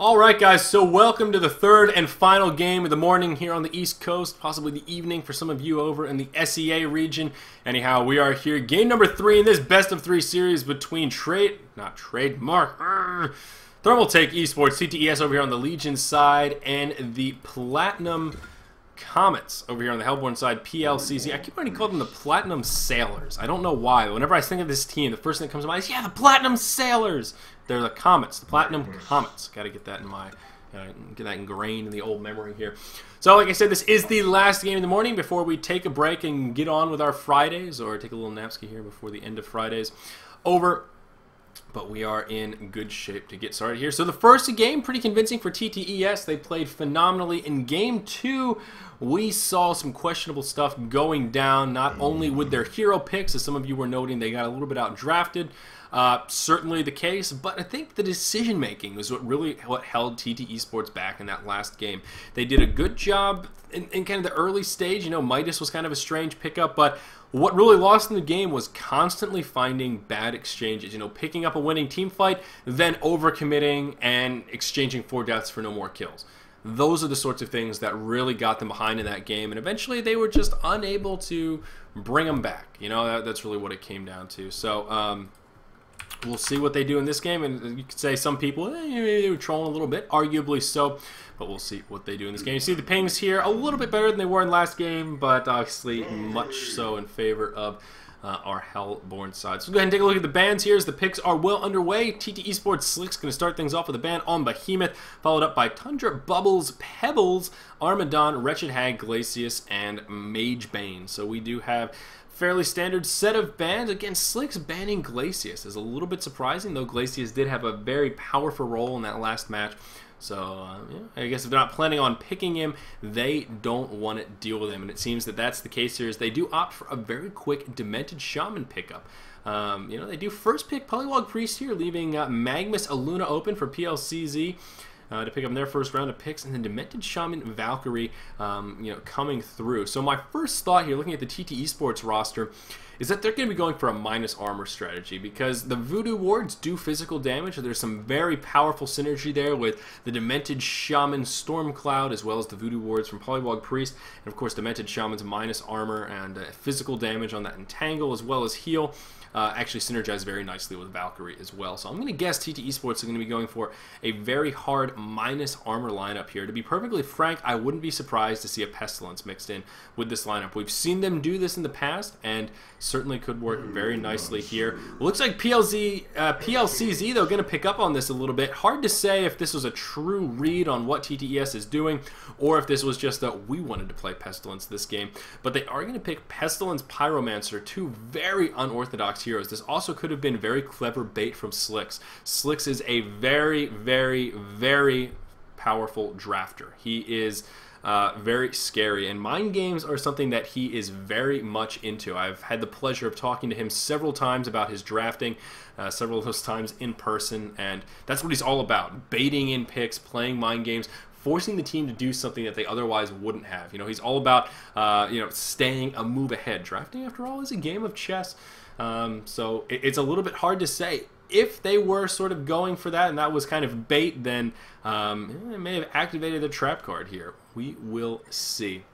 Alright guys, so welcome to the third and final game of the morning here on the East Coast, possibly the evening for some of you over in the SEA region. Anyhow, we are here, game number 3 in this best of 3 series between Thermal Take Esports, TTES over here on the Legion side, and the Platinum Comets over here on the Hellborn side, pLcZ. I keep wanting to call them the Platinum Sailors. I don't know why, but whenever I think of this team, the first thing that comes to mind is, yeah, the Platinum Sailors! They're the Comets, the Platinum Comets. Got to get that in my, get that ingrained in the old memory here. So, like I said, this is the last game of the morning before we take a break and get on with our Fridays, or take a little napski here before the end of Fridays. But we are in good shape to get started here. So the first game, pretty convincing for TTES. They played phenomenally. In game 2, we saw some questionable stuff going down, not only with their hero picks, as some of you were noting, they got a little bit outdrafted. Certainly the case, but I think the decision making was what held TT Esports back in that last game. They did a good job in kind of the early stage. You know, Midas was kind of a strange pickup, but what really lost in the game was constantly finding bad exchanges. You know, picking up a winning team fight, then overcommitting and exchanging 4 deaths for no more kills. Those are the sorts of things that really got them behind in that game, and eventually they were just unable to bring them back. You know, that's really what it came down to. So, we'll see what they do in this game, and you could say some people, they were trolling a little bit, arguably so, but we'll see what they do in this game. You see the pings here, a little bit better than they were in last game, but obviously much so in favor of our Hellborn side. So we'll go ahead and take a look at the bans here as the picks are well underway. TT Esports Slick's going to start things off with a ban on Behemoth, followed up by Tundra, Bubbles, Pebbles, Armadon, Wretched Hag, Glacius, and Magebane. So we do have fairly standard set of bans. Again, Slick's banning Glacius is a little bit surprising, though Glacius did have a very powerful role in that last match. So, yeah, I guess if they're not planning on picking him, they don't want to deal with him. And it seems that that's the case here, as they do opt for a very quick Demented Shaman pickup. You know, they do first pick Polywog Priest here, leaving Magmus Aluna open for pLcZ. To pick up their first round of picks, and then Demented Shaman Valkyrie, you know, coming through. So my first thought here, looking at the TT Esports roster, is that they're going to be going for a minus armor strategy, because the Voodoo Wards do physical damage. There's some very powerful synergy there with the Demented Shaman Stormcloud, as well as the Voodoo Wards from Polywog Priest, and of course Demented Shaman's minus armor and physical damage on that Entangle, as well as heal. Actually synergize very nicely with Valkyrie as well. So I'm going to guess TT Esports are going to be going for a very hard minus armor lineup here. To be perfectly frank, I wouldn't be surprised to see a Pestilence mixed in with this lineup. We've seen them do this in the past, and certainly could work very nicely here. Looks like pLcZ, though, going to pick up on this a little bit. Hard to say if this was a true read on what TTES is doing, or if this was just that we wanted to play Pestilence this game. But they are going to pick Pestilence Pyromancer, 2 very unorthodox heroes. This also could have been very clever bait from Slicks. Slicks is a very, very, very powerful drafter. He is very scary, and mind games are something that he is very much into. I've had the pleasure of talking to him several times about his drafting, several of those times in person, and that's what he's all about. Baiting in picks, playing mind games, forcing the team to do something that they otherwise wouldn't have. You know, he's all about you know, staying a move ahead. Drafting, after all, is a game of chess. So it's a little bit hard to say. If they were sort of going for that, and that was kind of bait, then they may have activated the trap card here. We will see.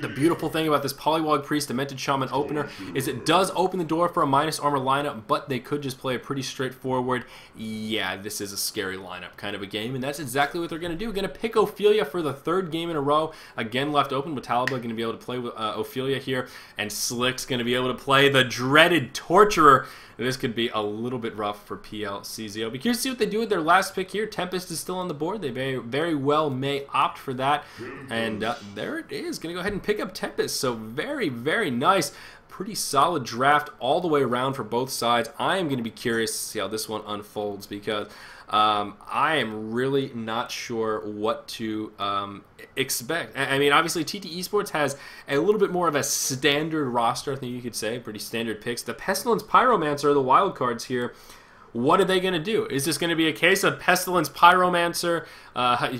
The beautiful thing about this Polywog Priest Demented Shaman opener is it does open the door for a minus armor lineup, but they could just play a pretty straightforward, yeah, this is a scary lineup kind of a game, and that's exactly what they're going to do. Going to pick Ophelia for the 3rd game in a row. Again, left open, with Talaba going to be able to play with Ophelia here, and Slick's going to be able to play the dreaded Torturer. This could be a little bit rough for pLcZ. I'll be curious to see what they do with their last pick here. Tempest is still on the board. They very well may opt for that. And there it is. Going to go ahead and pick up Tempest. So very, very nice. Pretty solid draft all the way around for both sides. I am going to be curious to see how this one unfolds, because I am really not sure what to expect. I mean, obviously, TT Esports has a little bit more of a standard roster, I think you could say. Pretty standard picks. The Pestilence Pyromancer are the wild cards here. What are they going to do? Is this going to be a case of Pestilence Pyromancer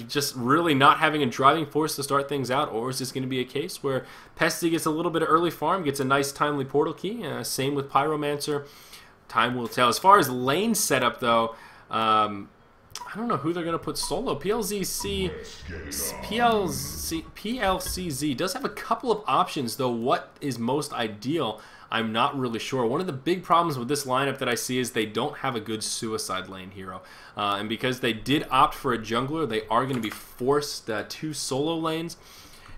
just really not having a driving force to start things out, or is this going to be a case where Pesty gets a little bit of early farm, gets a nice timely portal key? Same with Pyromancer. Time will tell. As far as lane setup, though, I don't know who they're going to put solo. pLcZ does have a couple of options, though. What is most ideal, I'm not really sure. One of the big problems with this lineup that I see is they don't have a good suicide lane hero. And because they did opt for a jungler, they are going to be forced to solo lanes.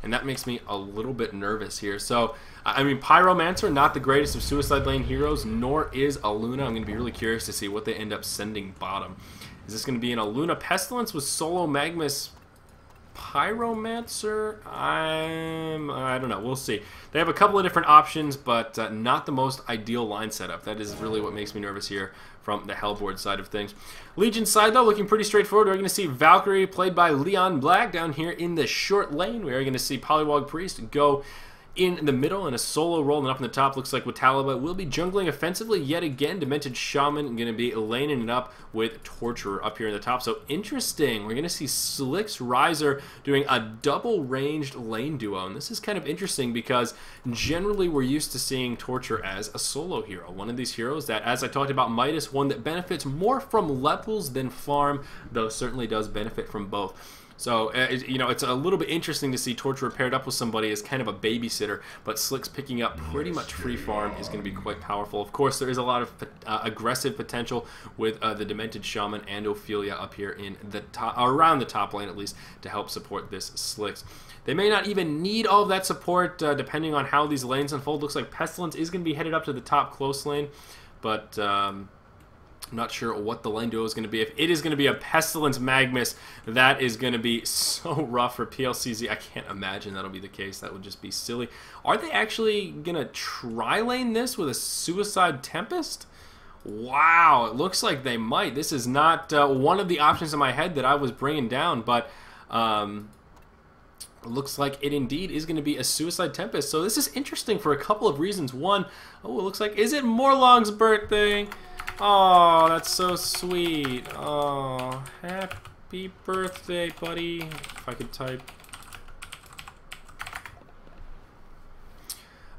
And that makes me a little bit nervous here. So, I mean, Pyromancer, not the greatest of suicide lane heroes, nor is Aluna. I'm going to be really curious to see what they end up sending bottom. Is this going to be an Aluna Pestilence with solo Magmus Pyromancer? I don't know. We'll see. They have a couple of different options, but not the most ideal line setup. That is really what makes me nervous here from the Hellboard side of things. Legion side, though, looking pretty straightforward. We're going to see Valkyrie, played by Leon Black, down here in the short lane. We are going to see Polywog Priest go in the middle, and a solo role, and up in the top looks like Watalaba will be jungling offensively yet again. Demented Shaman going to be laning it up with Torturer up here in the top. So interesting. We're going to see Slick's Riser doing a double ranged lane duo, and this is kind of interesting because generally we're used to seeing Torturer as a solo hero. One of these heroes that, as I talked about Midas, one that benefits more from levels than farm, though certainly does benefit from both. So, you know, it's a little bit interesting to see Torturer paired up with somebody as kind of a babysitter, but Slick's picking up pretty much free farm is going to be quite powerful. Of course, there is a lot of aggressive potential with the Demented Shaman and Ophelia up here in the top, around the top lane at least, to help support this Slicks. They may not even need all of that support depending on how these lanes unfold. Looks like Pestilence is going to be headed up to the top close lane, but I'm not sure what the lane duo is going to be. If it is going to be a Pestilence Magmus, that is going to be so rough for pLcZ. I can't imagine that'll be the case. That would just be silly. Are they actually going to tri-lane this with a Suicide Tempest? Wow, it looks like they might. This is not one of the options in my head that I was bringing down, but it looks like it indeed is going to be a Suicide Tempest. So this is interesting for a couple of reasons. One, oh, it looks like, is it Morlong's birthday? Oh, that's so sweet. Oh, happy birthday, buddy. If I could type.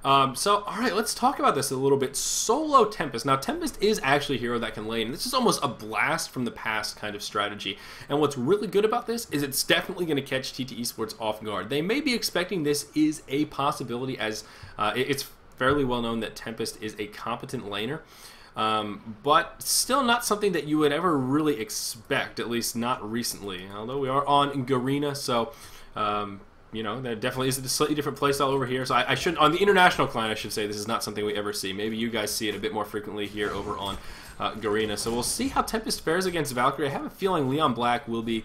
So, alright, let's talk about this a little bit. Solo Tempest. Now, Tempest is actually a hero that can lane. This is almost a blast from the past kind of strategy. And what's really good about this is it's definitely going to catch TT Esports off guard. They may be expecting this is a possibility, as it's fairly well known that Tempest is a competent laner. But still not something that you would ever really expect, at least not recently. Although we are on Garena, so you know, there definitely is a slightly different playstyle over here. So I should, on the international client, I should say this is not something we ever see. Maybe you guys see it a bit more frequently here over on Garena. So we'll see how Tempest fares against Valkyrie. I have a feeling Leon Black will be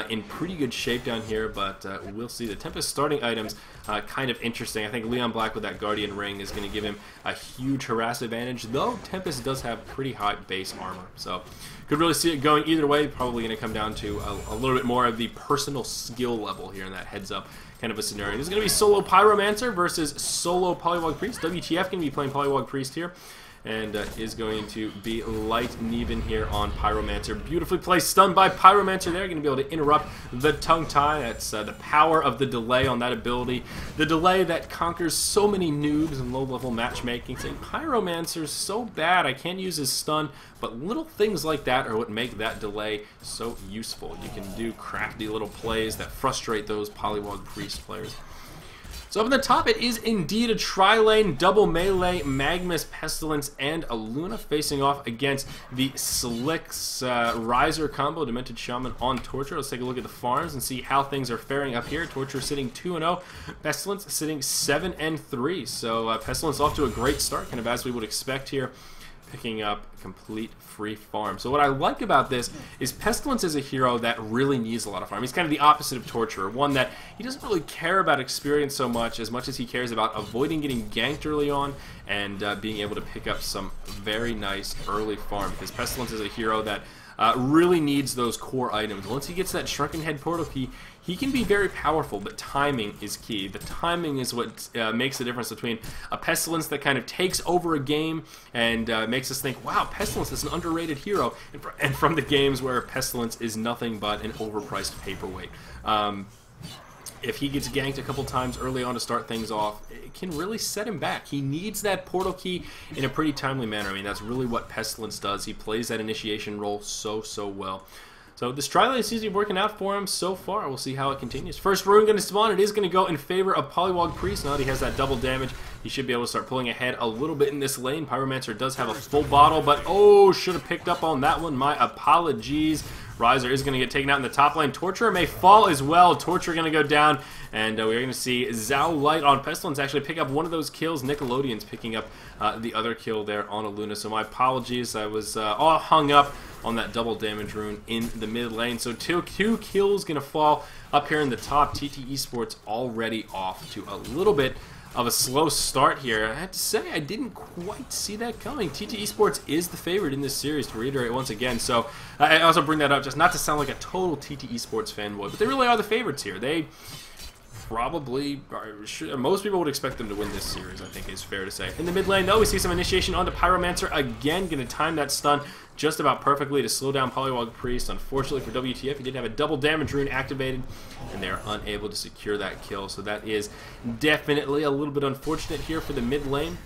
in pretty good shape down here, but we'll see. The Tempest starting items kind of interesting. I think Leon Black with that Guardian Ring is going to give him a huge harass advantage, though Tempest does have pretty high base armor. So could really see it going either way. Probably going to come down to a little bit more of the personal skill level here in that heads up kind of a scenario. This is going to be solo Pyromancer versus solo Polywog Priest. WTF going to be playing Polywog Priest here, and is going to be light Neven here on Pyromancer. Beautifully placed stun by Pyromancer there. Going to be able to interrupt the tongue tie. That's the power of the delay on that ability. The delay that conquers so many noobs in low-level matchmaking, saying Pyromancer's so bad I can't use his stun, but little things like that are what make that delay so useful. You can do crafty little plays that frustrate those Polywog Priest players. So up in the top, it is indeed a tri-lane, double melee, Magmus, Pestilence, and Aluna facing off against the Slick's Riser combo, Demented Shaman on Torture. Let's take a look at the farms and see how things are faring up here. Torture sitting 2-0, Pestilence sitting 7-3. So Pestilence off to a great start, kind of as we would expect here, picking up complete free farm. So what I like about this is Pestilence is a hero that really needs a lot of farm. He's kind of the opposite of Torturer, one that he doesn't really care about experience so much as he cares about avoiding getting ganked early on and being able to pick up some very nice early farm, because Pestilence is a hero that really needs those core items. Once he gets that Shrunken Head portal key, he can be very powerful, but timing is key. The timing is what makes the difference between a Pestilence that kind of takes over a game and makes us think, wow, Pestilence is an underrated hero, and from the games where Pestilence is nothing but an overpriced paperweight. If he gets ganked a couple times early on to start things off, it can really set him back. He needs that portal key in a pretty timely manner. I mean, that's really what Pestilence does. He plays that initiation role so well. So this tri-lane seems to be working out for him so far. We'll see how it continues. First rune going to spawn. It is going to go in favor of Polywog Priest. Now that he has that double damage, he should be able to start pulling ahead a little bit in this lane. Pyromancer does have a full bottle, but oh, should have picked up on that one. My apologies. Riser is going to get taken out in the top lane. Torturer may fall as well. Torturer going to go down, and we're going to see Zhao Light on Pestilence actually pick up one of those kills. Nickelodeon's picking up the other kill there on Aluna, so my apologies. I was all hung up on that double damage rune in the mid lane. So two kills going to fall up here in the top. TT Esports already off to a little bit of a slow start here. I have to say, I didn't quite see that coming. TT Esports is the favorite in this series, to reiterate once again. So I also bring that up just not to sound like a total TT Esports fanboy, but they really are the favorites here. They probably most people would expect them to win this series, I think is fair to say. In the mid lane, though, we see some initiation onto Pyromancer again. Going to time that stun just about perfectly to slow down Polywog Priest. Unfortunately for WTF, he did have a double damage rune activated, and they're unable to secure that kill. So that is definitely a little bit unfortunate here for the mid lane.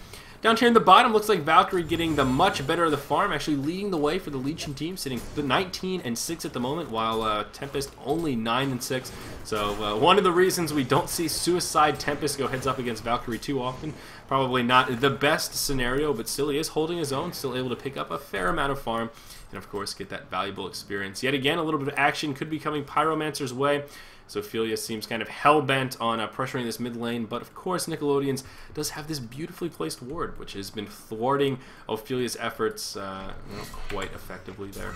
Down here in the bottom, looks like Valkyrie getting the much better of the farm, actually leading the way for the Legion team, sitting 19-6 at the moment, while Tempest only 9-6. So one of the reasons we don't see Suicide Tempest go heads up against Valkyrie too often. Probably not the best scenario, but still he is holding his own, still able to pick up a fair amount of farm, and of course get that valuable experience. Yet again, a little bit of action could be coming Pyromancer's way. So Ophelia seems kind of hell-bent on pressuring this mid lane, but of course Nickelodeon's does have this beautifully placed ward, which has been thwarting Ophelia's efforts quite effectively there.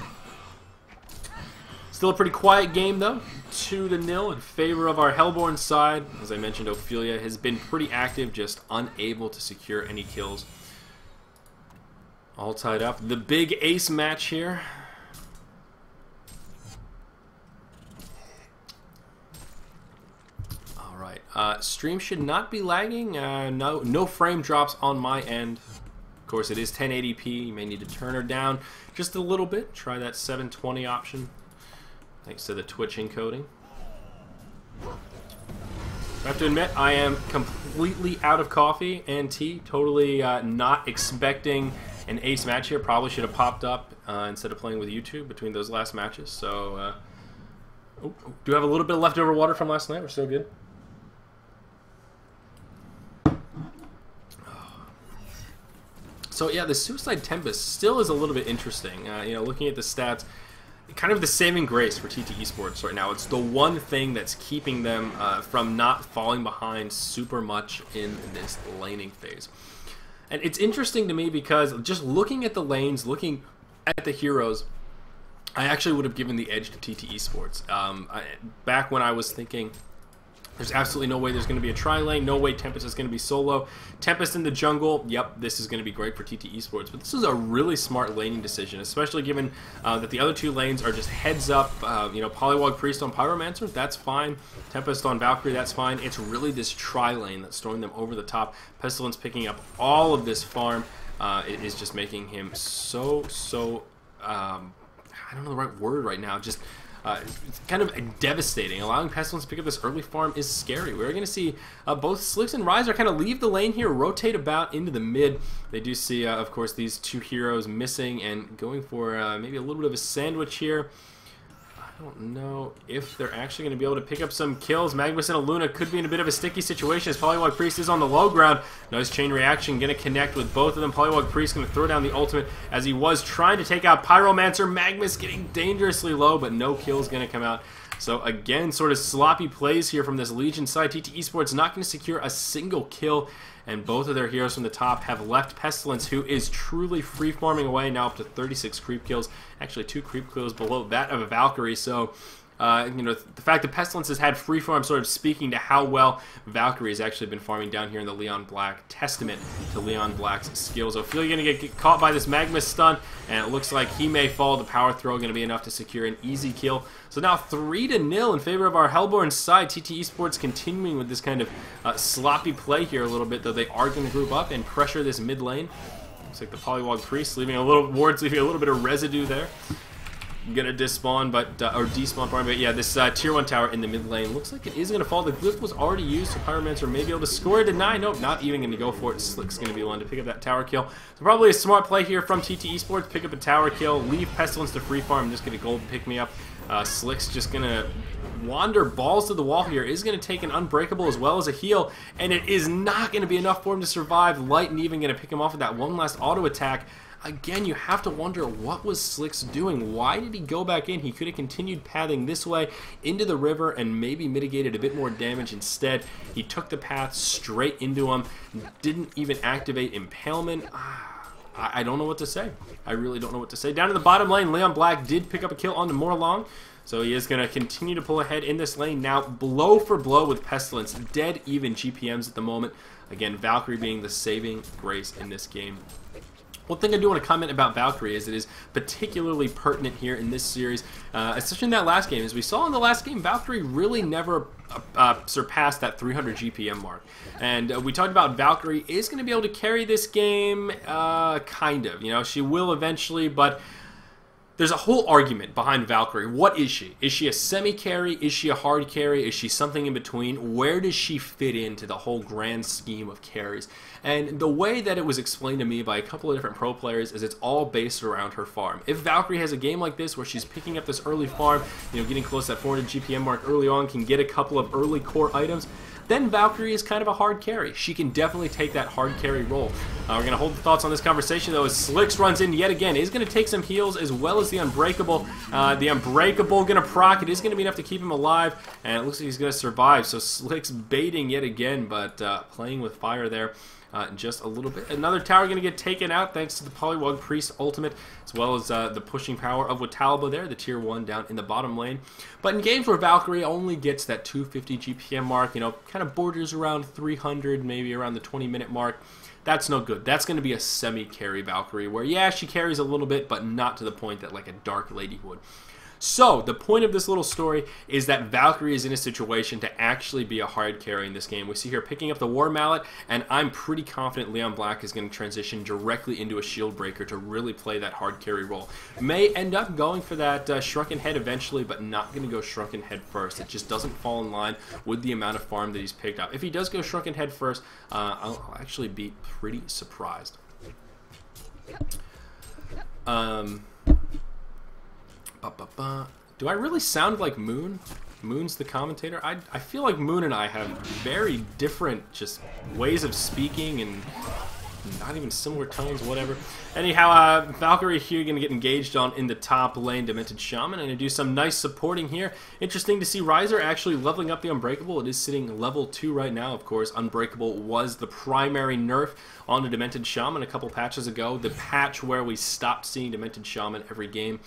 Still a pretty quiet game though, 2-0 in favor of our Hellborn side. As I mentioned, Ophelia has been pretty active, just unable to secure any kills. All tied up. The big ace match here. Stream should not be lagging. No frame drops on my end. Of course, it is 1080p. You may need to turn her down just a little bit. Try that 720 option, thanks to the Twitch encoding. I have to admit, I am completely out of coffee and tea. Totally not expecting an ace match here. Probably should have popped up instead of playing with YouTube between those last matches. So, do have a little bit of leftover water from last night. We're still good. So yeah, the Suicide Tempest still is a little bit interesting. You know, looking at the stats, kind of the saving grace for TT Esports right now. It's the one thing that's keeping them from not falling behind super much in this laning phase. And it's interesting to me because just looking at the lanes, looking at the heroes, I actually would have given the edge to TT Esports. Back when I was thinking, there's absolutely no way there's going to be a tri-lane, no way Tempest is going to be solo. Tempest in the jungle, yep, this is going to be great for TT Esports. But this is a really smart laning decision, especially given that the other two lanes are just heads up. You know, Polywog Priest on Pyromancer, that's fine. Tempest on Valkyrie, that's fine. It's really this tri-lane that's throwing them over the top. Pestilence picking up all of this farm. It is just making him so I don't know the right word right now, just it's kind of devastating. Allowing Pestilence to pick up this early farm is scary. We're going to see both Slicks and Riser kind of leave the lane here, rotate about into the mid. They do see, of course, these two heroes missing and going for maybe a little bit of a sandwich here. I don't know if they're actually going to be able to pick up some kills. Magnus and Aluna could be in a bit of a sticky situation as Polywog Priest is on the low ground. Nice chain reaction, going to connect with both of them. Polywog Priest going to throw down the ultimate as he was trying to take out Pyromancer. Magnus getting dangerously low, but no kills going to come out. So again, sort of sloppy plays here from this Legion side. TT Esports not going to secure a single kill, and both of their heroes from the top have left Pestilence, who is truly free-farming away, now up to 36 creep kills. Actually, 2 creep kills below that of a Valkyrie, so you know, the fact that Pestilence has had free farm sort of speaking to how well Valkyrie has actually been farming down here in the Leon Black. Testament to Leon Black's skills. Ophelia going to get caught by this Magma stun, and it looks like he may fall. The power throw going to be enough to secure an easy kill. So now 3-0 in favor of our Hellborn side. TT Esports continuing with this kind of sloppy play here a little bit, though they are going to group up and pressure this mid lane. Looks like the Polywog Priest leaving a little wards, leaving a little bit of residue there. gonna despawn, or despawn, pardon me. But yeah, this tier 1 tower in the mid lane looks like it is gonna fall. The glyph was already used, so Pyromancer may be able to score a deny. Nope, not even gonna go for it. Slick's gonna be the one to pick up that tower kill. So probably a smart play here from TT Esports. Pick up a tower kill, leave Pestilence to free farm, just get a gold pick me up. Slick's just gonna wander balls to the wall here. Is going to take an unbreakable as well as a heal, and it is not going to be enough for him to survive. Light and even going to pick him off with that one last auto attack. Again, you have to wonder, what was Slick's doing? Why did he go back in? He could have continued pathing this way into the river and maybe mitigated a bit more damage. Instead, he took the path straight into him, didn't even activate Impalement. I don't know what to say. I really don't know what to say. Down in the bottom lane, Leon Black did pick up a kill onto Morlong. So he is going to continue to pull ahead in this lane now, blow for blow with Pestilence. Dead even GPMs at the moment. Again, Valkyrie being the saving grace in this game. One thing I do want to comment about Valkyrie is it is particularly pertinent here in this series, especially in that last game. As we saw in the last game, Valkyrie really never surpassed that 300 GPM mark. And we talked about Valkyrie is going to be able to carry this game, kind of. You know, she will eventually, but there's a whole argument behind Valkyrie. What is she? Is she a semi-carry? Is she a hard carry? Is she something in between? Where does she fit into the whole grand scheme of carries? And the way that it was explained to me by a couple of different pro players is it's all based around her farm. If Valkyrie has a game like this where she's picking up this early farm, you know, getting close to that 400 GPM mark early on, can get a couple of early core items, then Valkyrie is kind of a hard carry. She can definitely take that hard carry role. We're going to hold the thoughts on this conversation, though, as Slicks runs in yet again. He's going to take some heals as well as the Unbreakable. The Unbreakable going to proc. It is going to be enough to keep him alive, and it looks like he's going to survive. So Slicks baiting yet again, but playing with fire there. Just a little bit. Another tower going to get taken out thanks to the Polywog Priest ultimate, as well as the pushing power of Watalba there, the tier 1 down in the bottom lane. But in games where Valkyrie only gets that 250 GPM mark, you know, kind of borders around 300, maybe around the 20-minute mark, that's no good. That's going to be a semi-carry Valkyrie, where, yeah, she carries a little bit, but not to the point that, like, a Dark Lady would. So, the point of this little story is that Valkyrie is in a situation to actually be a hard carry in this game. We see her picking up the War Mallet, and I'm pretty confident Leon Black is going to transition directly into a shield breaker to really play that hard carry role. May end up going for that Shrunken Head eventually, but not going to go Shrunken Head first. It just doesn't fall in line with the amount of farm that he's picked up. If he does go Shrunken Head first, I'll actually be pretty surprised. Do I really sound like Moon? Moon's the commentator? I feel like Moon and I have very different just ways of speaking and not even similar tones, whatever. Anyhow, Valkyrie here going to get engaged on in the top lane, Demented Shaman, and to do some nice supporting here. Interesting to see Riser actually leveling up the Unbreakable. It is sitting level 2 right now, of course. Unbreakable was the primary nerf on the Demented Shaman a couple patches ago. The patch where we stopped seeing Demented Shaman every game.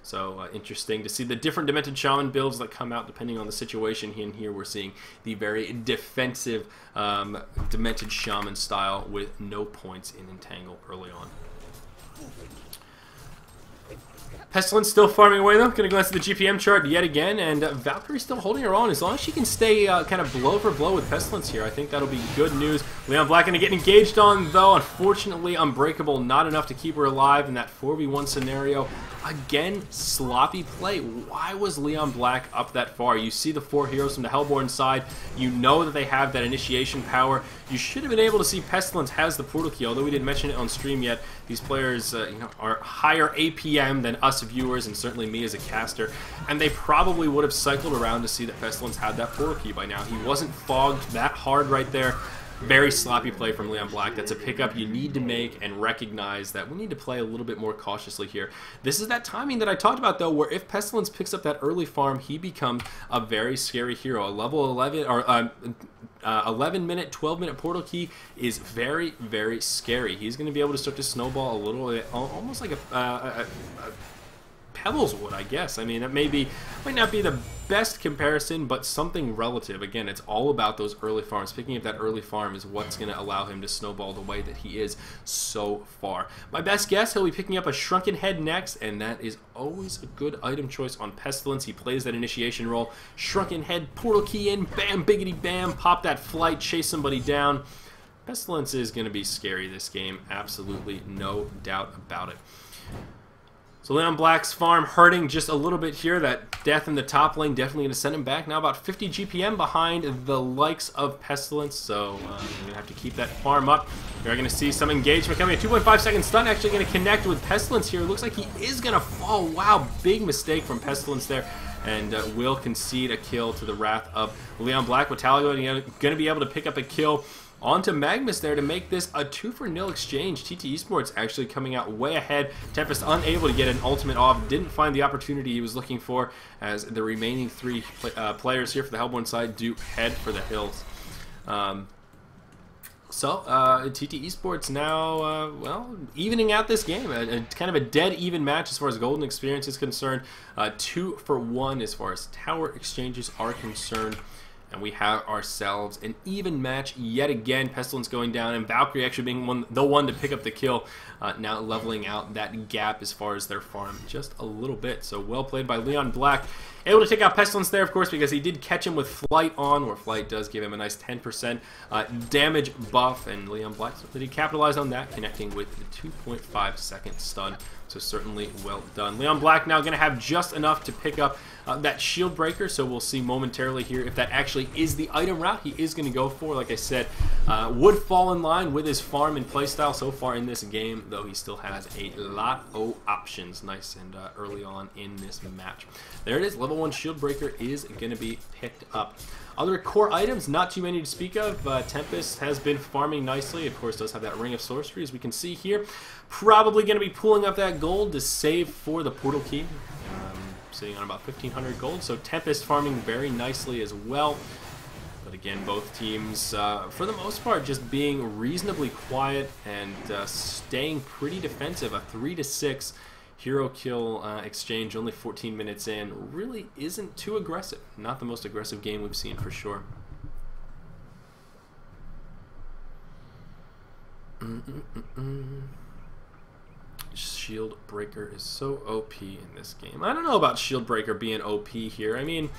So interesting to see the different Demented Shaman builds that come out depending on the situation. Here we're seeing the very defensive Demented Shaman style with no points in Entangle early on. Pestilence still farming away though. Gonna glance at the GPM chart yet again, and Valkyrie still holding her own. As long as she can stay kind of blow for blow with Pestilence here, I think that'll be good news. Leon Black gonna get engaged on though. Unfortunately, Unbreakable not enough to keep her alive in that 4v1 scenario. Again, sloppy play. Why was Leon Black up that far? You see the 4 heroes from the Hellborn side. You know that they have that initiation power. You should have been able to see Pestilence has the portal key, although we didn't mention it on stream yet. These players you know, are higher APM than us viewers, and certainly me as a caster, and they probably would have cycled around to see that Pestilence had that portal key by now. He wasn't fogged that hard right there. Very sloppy play from Leon Black. That's a pickup you need to make and recognize that we need to play a little bit more cautiously here. This is that timing that I talked about, though, where if Pestilence picks up that early farm, he becomes a very scary hero. A level 11 or 11-minute, 12-minute portal key is very, very scary. He's going to be able to start to snowball a little bit, almost like a Pebbles would, I guess. I mean, it might not be the best comparison, but something relative. Again, it's all about those early farms. Picking up that early farm is what's going to allow him to snowball the way that he is so far. My best guess, he'll be picking up a Shrunken Head next, and that is always a good item choice on Pestilence. He plays that initiation role. Shrunken Head, portal key in, bam, biggity bam, pop that flight, chase somebody down. Pestilence is going to be scary this game, absolutely no doubt about it. So Leon Black's farm hurting just a little bit here. That death in the top lane definitely going to send him back. Now about 50 GPM behind the likes of Pestilence. So you're going to have to keep that farm up. You're going to see some engagement coming. A 2.5 second stun actually going to connect with Pestilence here. Looks like he is going to fall. Wow, big mistake from Pestilence there. And will concede a kill to the wrath of Leon Black. Metallica going to be able to pick up a kill onto Magnus there to make this a 2-for-0 exchange. TT Esports actually coming out way ahead. Tempest unable to get an ultimate off. Didn't find the opportunity he was looking for, as the remaining 3 players here for the Hellborn side do head for the hills. TT Esports now, well, evening out this game. Kind of a dead even match as far as golden experience is concerned. 2-for-1 as far as tower exchanges are concerned. And we have ourselves an even match yet again. Pestilence going down, and Valkyrie actually being the one to pick up the kill. Now leveling out that gap as far as their farm just a little bit. So well played by Leon Black. Able to take out Pestilence there, of course, because he did catch him with Flight on, where Flight does give him a nice 10% damage buff. And Leon Black, did he capitalize on that, connecting with the 2.5 second stun. So certainly well done. Leon Black now going to have just enough to pick up that shield breaker, so we'll see momentarily here if that actually is the item route he is going to go for. Like I said, would fall in line with his farm and playstyle so far in this game, though he still has a lot of options nice and early on in this match. There it is, level 1 shield breaker is going to be picked up. Other core items, not too many to speak of. Tempest has been farming nicely. Of course, does have that Ring of Sorcery, as we can see here. Probably going to be pulling up that gold to save for the portal key. Sitting on about 1,500 gold. So Tempest farming very nicely as well. But again, both teams, for the most part, just being reasonably quiet and staying pretty defensive. A 3-6 hero kill exchange only 14 minutes in really isn't too aggressive. Not the most aggressive game we've seen for sure. Shield Breaker is so OP in this game. I don't know about Shield Breaker being OP here. I mean,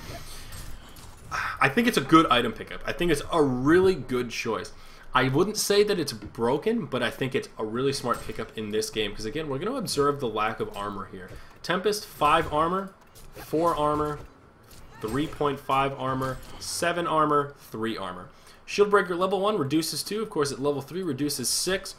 I think it's a good item pickup. I think it's a really good choice. I wouldn't say that it's broken, but I think it's a really smart pickup in this game, because again, we're going to observe the lack of armor here. Tempest, 5 armor, 4 armor, 3.5 armor, 7 armor, 3 armor. Shield Breaker level 1 reduces 2. Of course, at level 3 reduces 6.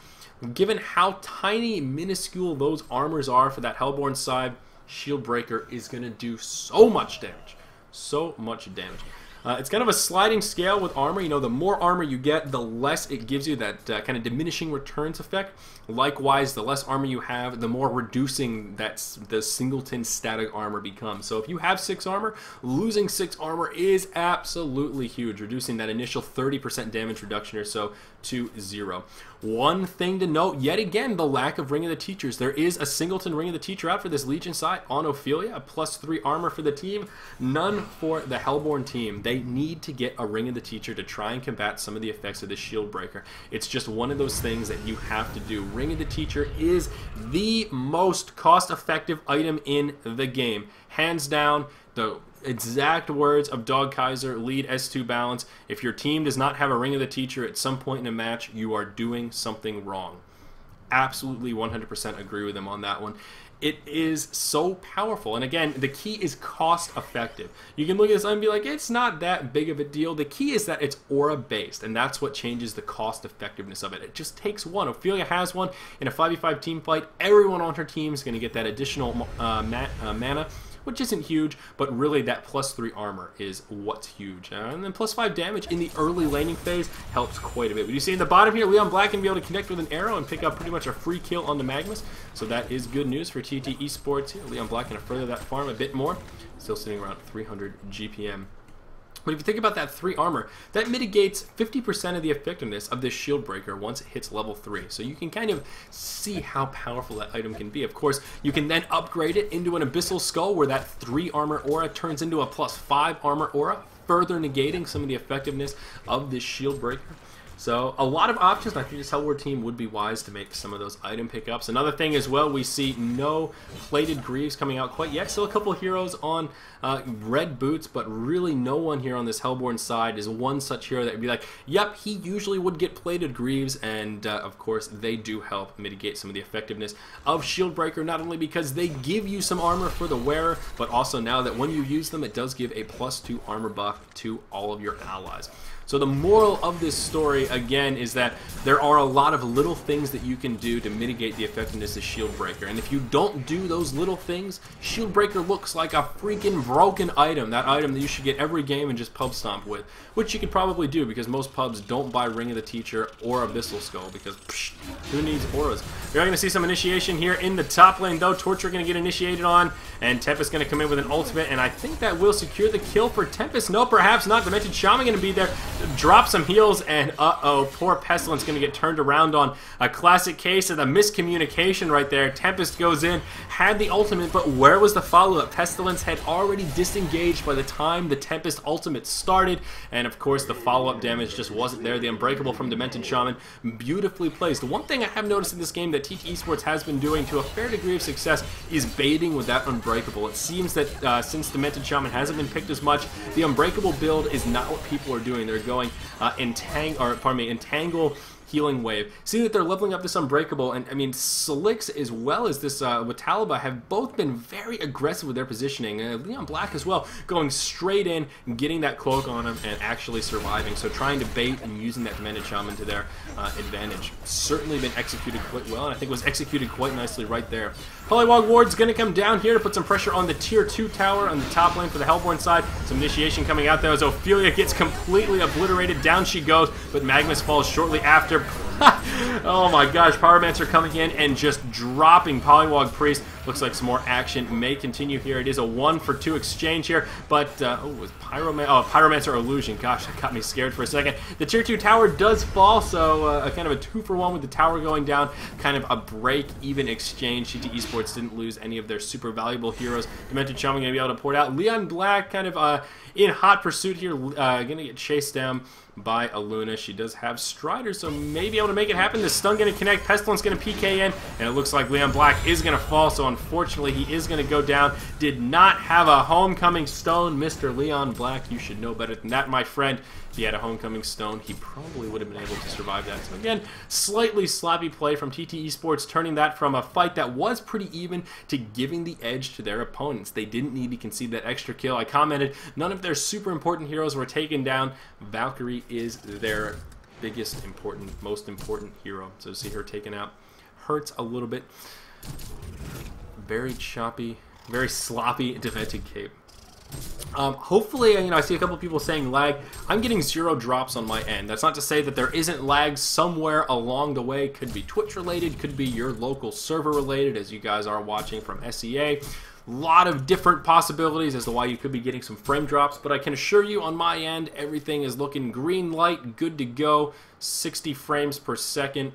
Given how tiny, minuscule those armors are for that Hellborn side, Shield Breaker is going to do so much damage. So much damage. It's kind of a sliding scale with armor. You know, the more armor you get, the less it gives you that kind of diminishing returns effect. Likewise, the less armor you have, the more reducing the singleton static armor becomes. So if you have 6 armor, losing 6 armor is absolutely huge, reducing that initial 30% damage reduction or so to 0. One thing to note, yet again, the lack of Ring of the Teachers. There is a singleton Ring of the Teacher out for this Legion side on Ophelia, a +3 armor for the team, none for the Hellborn team. They need to get a Ring of the Teacher to try and combat some of the effects of the Shield Breaker. It's just one of those things that you have to do. Ring of the Teacher is the most cost-effective item in the game. Hands down, the exact words of Dog Kaiser, lead S2 balance. If your team does not have a Ring of the Teacher at some point in a match, you are doing something wrong. Absolutely 100% agree with him on that one. It is so powerful. And again, the key is cost effective. You can look at this and be like, it's not that big of a deal. The key is that it's aura based, and that's what changes the cost effectiveness of it. It just takes one. Ophelia has one in a 5v5 team fight. Everyone on her team is going to get that additional mana, which isn't huge, but really that +3 armor is what's huge. And then +5 damage in the early laning phase helps quite a bit. But you see in the bottom here, Leon Black can be able to connect with an arrow and pick up pretty much a free kill on the Magnus. So that is good news for TT Esports here. Leon Black going to further that farm a bit more. Still sitting around 300 GPM. But if you think about that 3 armor, that mitigates 50% of the effectiveness of this Shield Breaker once it hits level 3. So you can kind of see how powerful that item can be. Of course, you can then upgrade it into an Abyssal Skull, where that 3 armor aura turns into a +5 armor aura, further negating some of the effectiveness of this Shield Breaker. So a lot of options. I think this Hellbourne team would be wise to make some of those item pickups. Another thing as well, we see no plated greaves coming out quite yet. Still a couple heroes on red boots, but really no one here on this Hellbourne side is one such hero that would be like, yep, he usually would get plated greaves, and of course they do help mitigate some of the effectiveness of Shieldbreaker, not only because they give you some armor for the wearer, but also now that when you use them, it does give a +2 armor buff to all of your allies. So the moral of this story, again, is that there are a lot of little things that you can do to mitigate the effectiveness of Shieldbreaker. And if you don't do those little things, Shieldbreaker looks like a freaking broken item. That item that you should get every game and just pub stomp with. Which you could probably do, because most pubs don't buy Ring of the Teacher or Abyssal Skull, because psh, who needs auras? You're going to see some initiation here in the top lane, though. Torture going to get initiated on, and Tempest going to come in with an ultimate, and I think that will secure the kill for Tempest. No, perhaps not. Dimension Shaman going to be there. Drop some heals, and uh-oh, poor Pestilence going to get turned around on. A classic case of the miscommunication right there. Tempest goes in, had the ultimate, but where was the follow-up? Pestilence had already disengaged by the time the Tempest ultimate started, and of course the follow-up damage just wasn't there. The Unbreakable from Demented Shaman, beautifully placed. One thing I have noticed in this game that TT Esports has been doing to a fair degree of success is baiting with that Unbreakable. It seems that since Demented Shaman hasn't been picked as much, the Unbreakable build is not what people are doing. They're going Entangle, Healing Wave. See that they're leveling up this Unbreakable, and I mean, Salix as well as this Watalaba have both been very aggressive with their positioning. Leon Black as well, going straight in, getting that cloak on him, and actually surviving. So trying to bait and using that Demented Shaman to their advantage. Certainly been executed quite well, and I think was executed quite nicely right there. Polywog Ward's going to come down here to put some pressure on the Tier 2 tower on the top lane for the Hellbourne side. Some initiation coming out there as Ophelia gets completely obliterated. Down she goes, but Magnus falls shortly after. Oh my gosh, Pyromancer coming in and just dropping Polywog Priest. Looks like some more action may continue here. It is a 1-for-2 exchange here, but was Pyromancer Illusion. Gosh, that got me scared for a second. The Tier 2 tower does fall, so kind of a 2-for-1 with the tower going down. Kind of a break-even exchange. TT Esports didn't lose any of their super valuable heroes. Demented Shaman going to be able to pour it out. Leon Black kind of in hot pursuit here, going to get chased down by Aluna. She does have Strider, so maybe able to make it happen. The stun going to connect. Pestilence going to PK in, and it looks like Leon Black is going to fall, so unfortunately he is going to go down. Did not have a homecoming stone. Mr. Leon Black, you should know better than that, my friend. If he had a homecoming stone, he probably would have been able to survive that. So again, slightly sloppy play from TT Esports, turning that from a fight that was pretty even to giving the edge to their opponents. They didn't need to concede that extra kill. I commented, none of their super important heroes were taken down. Valkyrie is their biggest most important hero. So to see her taken out hurts a little bit. Very choppy, very sloppy defensive cape. Hopefully, I see a couple people saying lag. I'm getting 0 drops on my end. That's not to say that there isn't lag somewhere along the way. Could be Twitch related, could be your local server related, as you guys are watching from SEA. Lot of different possibilities as to why you could be getting some frame drops, but I can assure you on my end, everything is looking green light, good to go. 60 frames per second.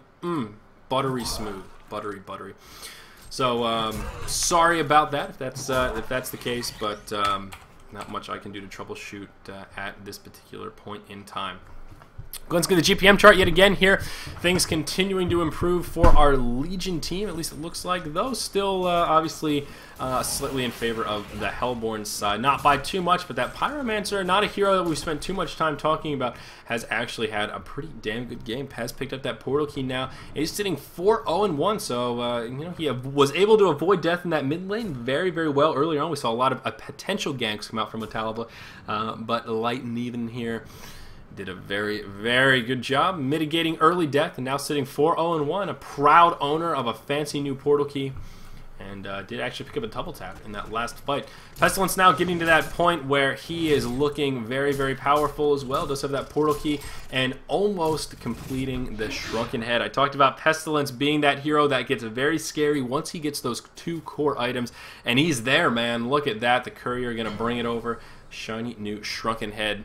Buttery smooth. Buttery. So, sorry about that if that's the case, but not much I can do to troubleshoot at this particular point in time. Let's get the GPM chart yet again here. Things continuing to improve for our Legion team, at least it looks like, though still obviously slightly in favor of the Hellbourne side. Not by too much, but that Pyromancer, not a hero that we've spent too much time talking about, has actually had a pretty damn good game. Has picked up that portal key now. He's sitting 4-0-1, so he was able to avoid death in that mid lane very, very well earlier on. We saw a lot of potential ganks come out from Watalaba, but Light and Even here did a very, very good job mitigating early death, and now sitting 4-0-1, a proud owner of a fancy new portal key, and did actually pick up a double tap in that last fight. Pestilence now getting to that point where he is looking very, very powerful as well. Does have that portal key and almost completing the Shrunken Head. I talked about Pestilence being that hero that gets very scary once he gets those 2 core items, and he's there, man. Look at that. The Courier going to bring it over. Shiny new Shrunken Head.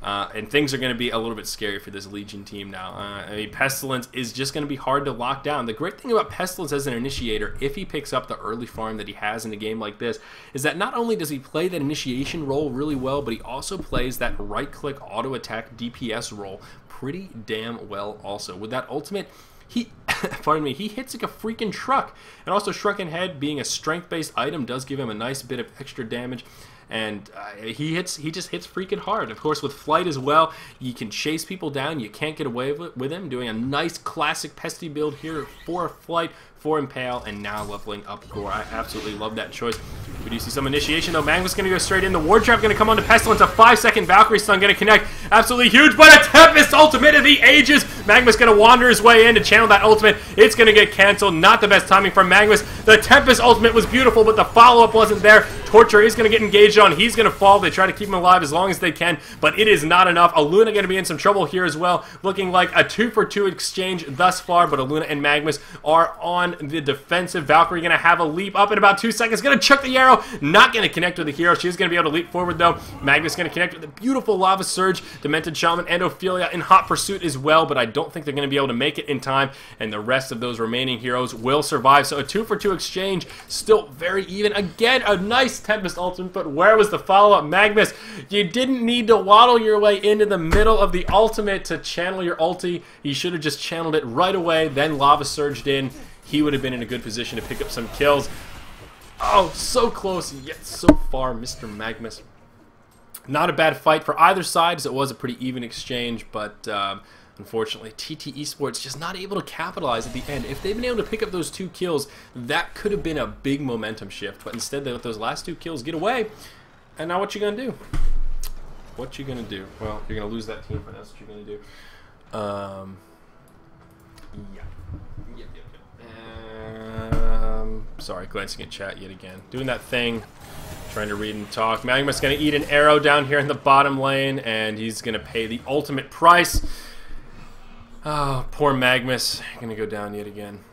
And things are going to be a little bit scary for this Legion team now. I mean, Pestilence is just going to be hard to lock down. The great thing about Pestilence as an initiator, if he picks up the early farm that he has in a game like this, is that not only does he play that initiation role really well, but he also plays that right-click auto-attack DPS role pretty damn well also. With that ultimate, he, pardon me, he hits like a freaking truck. And also Shrunken Head, being a strength-based item, does give him a nice bit of extra damage. And he just hits freaking hard. Of course, with Flight as well, you can chase people down. You can't get away with him. Doing a nice classic Pesty build here for Flight, for Impale, and now leveling up Gore. I absolutely love that choice. We do see some initiation, though. Magma's going to go straight in. The Ward Trap going to come on to Pestilence. A 5-second Valkyrie Stun going to connect. Absolutely huge, but a Tempest ultimate of the ages. Magma's going to wander his way in to channel that ultimate. It's going to get canceled. Not the best timing from Magma's. The Tempest ultimate was beautiful, but the follow-up wasn't there. Torture is going to get engaged on. He's going to fall. They try to keep him alive as long as they can, but it is not enough. Aluna going to be in some trouble here as well. Looking like a 2-for-2 exchange thus far, but Aluna and Magmus are on the defensive. Valkyrie going to have a leap up in about 2 seconds. Going to chuck the arrow. Not going to connect with the hero. She's going to be able to leap forward, though. Magmus going to connect with a beautiful Lava Surge. Demented Shaman and Ophelia in hot pursuit as well, but I don't think they're going to be able to make it in time, and the rest of those remaining heroes will survive. So a 2-for-2 exchange, still very even. Again, a nice Tempest ultimate, but where was the follow-up? Magmus, you didn't need to waddle your way into the middle of the ultimate to channel your ulti. You should have just channeled it right away, then Lava Surged in. He would have been in a good position to pick up some kills. Oh, so close, yet so far, Mr. Magmus. Not a bad fight for either side, as it was a pretty even exchange, but unfortunately, TT Esports just not able to capitalize at the end. If they'd been able to pick up those 2 kills, that could have been a big momentum shift, but instead they let those last 2 kills get away. And now what you gonna do? What you gonna do? Well, you're gonna lose that team, but that's what you're gonna do. Sorry, glancing at chat yet again. Doing that thing, trying to read and talk. Magma's gonna eat an arrow down here in the bottom lane, and he's gonna pay the ultimate price. Oh, poor Magmus. Gonna go down yet again.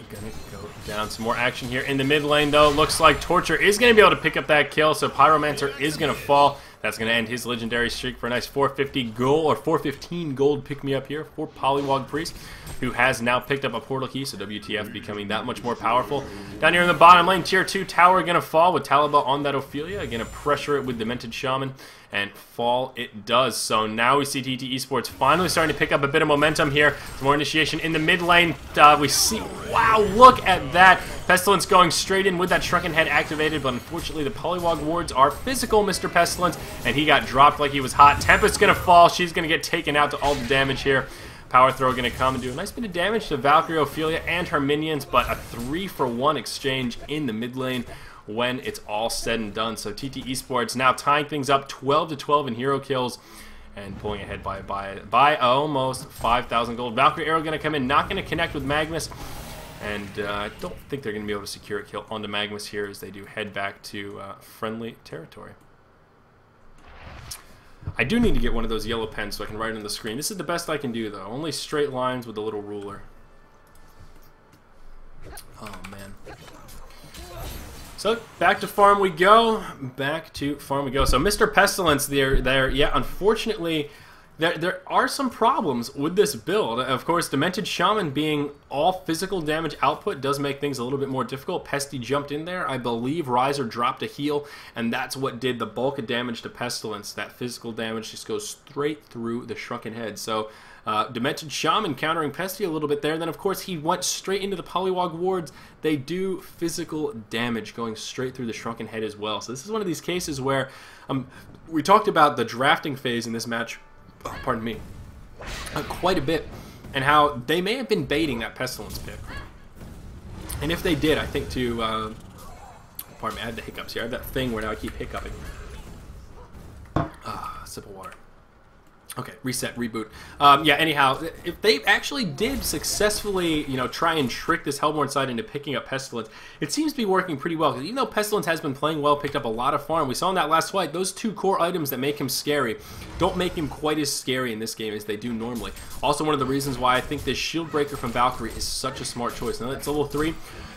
Gonna go down. Some more action here in the mid lane, though. Looks like Torture is gonna be able to pick up that kill, so Pyromancer is gonna fall. That's going to end his legendary streak for a nice 450 gold, or 415 gold pick-me-up here for Polywog Priest, who has now picked up a portal key, so WTF becoming that much more powerful. Down here in the bottom lane, Tier 2 tower going to fall with Talaba on that Ophelia. Going to pressure it with Demented Shaman, and fall it does. So now we see TT Esports finally starting to pick up a bit of momentum here. Some more initiation in the mid lane. We see, wow, look at that. Pestilence going straight in with that Shrunken Head activated, but unfortunately the Polywog wards are physical, Mr. Pestilence, and he got dropped like he was hot. Tempest's going to fall. She's going to get taken out to all the damage here. Power Throw going to come and do a nice bit of damage to Valkyrie, Ophelia, and her minions, but a 3-for-1 exchange in the mid lane when it's all said and done. So TT Esports now tying things up 12-12 in hero kills and pulling ahead by almost 5,000 gold. Valkyrie Arrow going to come in, not going to connect with Magmus. And I don't think they're going to be able to secure a kill onto Magmus here as they do head back to friendly territory. I do need to get one of those yellow pens so I can write it on the screen. This is the best I can do, though. Only straight lines with a little ruler. Oh, man. So, back to farm we go. Back to farm we go. So, Mr. Pestilence, yeah, unfortunately, there are some problems with this build. Of course, Demented Shaman being all physical damage output does make things a little bit more difficult. Pesty jumped in there. I believe Riser dropped a heal, and that's what did the bulk of damage to Pestilence. That physical damage just goes straight through the Shrunken Head. So, Demented Shaman countering Pesty a little bit there. Then, of course, he went straight into the Polywog wards. They do physical damage going straight through the Shrunken Head as well. So this is one of these cases where we talked about the drafting phase in this match, pardon me, quite a bit, and how they may have been baiting that Pestilence pick. And if they did, I think to, pardon me, I had the hiccups here. I have that thing where now I keep hiccuping. Sip of water. Okay, reset, reboot. Yeah, anyhow, if they actually did successfully, you know, try and trick this Hellborn side into picking up Pestilence, it seems to be working pretty well. Because even though Pestilence has been playing well, picked up a lot of farm, we saw in that last fight, those 2 core items that make him scary don't make him quite as scary in this game as they do normally. Also, one of the reasons why I think this Shield Breaker from Valkyrie is such a smart choice. Now, it's level 3.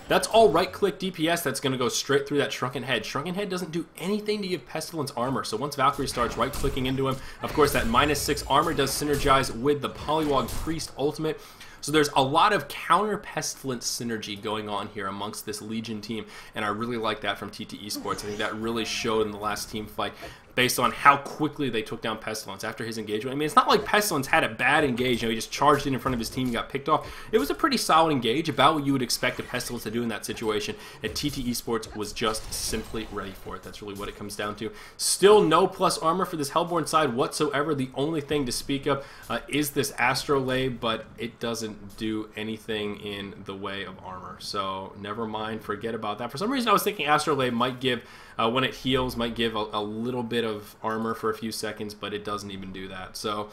That's all right-click DPS that's going to go straight through that Shrunken Head. Shrunken Head doesn't do anything to give Pestilence armor, so once Valkyrie starts right-clicking into him, of course that -6 armor does synergize with the Polywog Priest ultimate. So there's a lot of counter-Pestilence synergy going on here amongst this Legion team, and I really like that from TT Esports. I think that really showed in the last team fight. based on how quickly they took down Pestilence after his engagement. I mean, it's not like Pestilence had a bad engage. He just charged in front of his team and got picked off. It was a pretty solid engage, about what you would expect a Pestilence to do in that situation, and TT Esports was just simply ready for it. That's really what it comes down to. Still no plus armor for this Hellborn side whatsoever. The only thing to speak of is this Astrolabe, but it doesn't do anything in the way of armor. So never mind, forget about that. For some reason, I was thinking Astrolabe might give, when it heals, might give a little bit of armor for a few seconds, but it doesn't even do that. So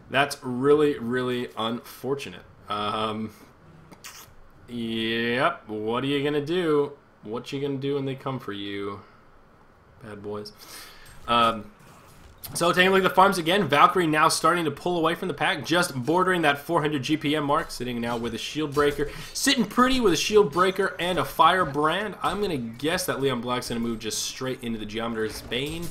that's really, really unfortunate. Yep, what are you going to do? What you going to do when they come for you? Bad boys. So taking a look at the farms again, Valkyrie now starting to pull away from the pack, just bordering that 400 GPM mark, sitting now with a shield breaker. Sitting pretty with a shield breaker and a firebrand. I'm going to guess that Leon Black's going to move just straight into the Geometer's Bane.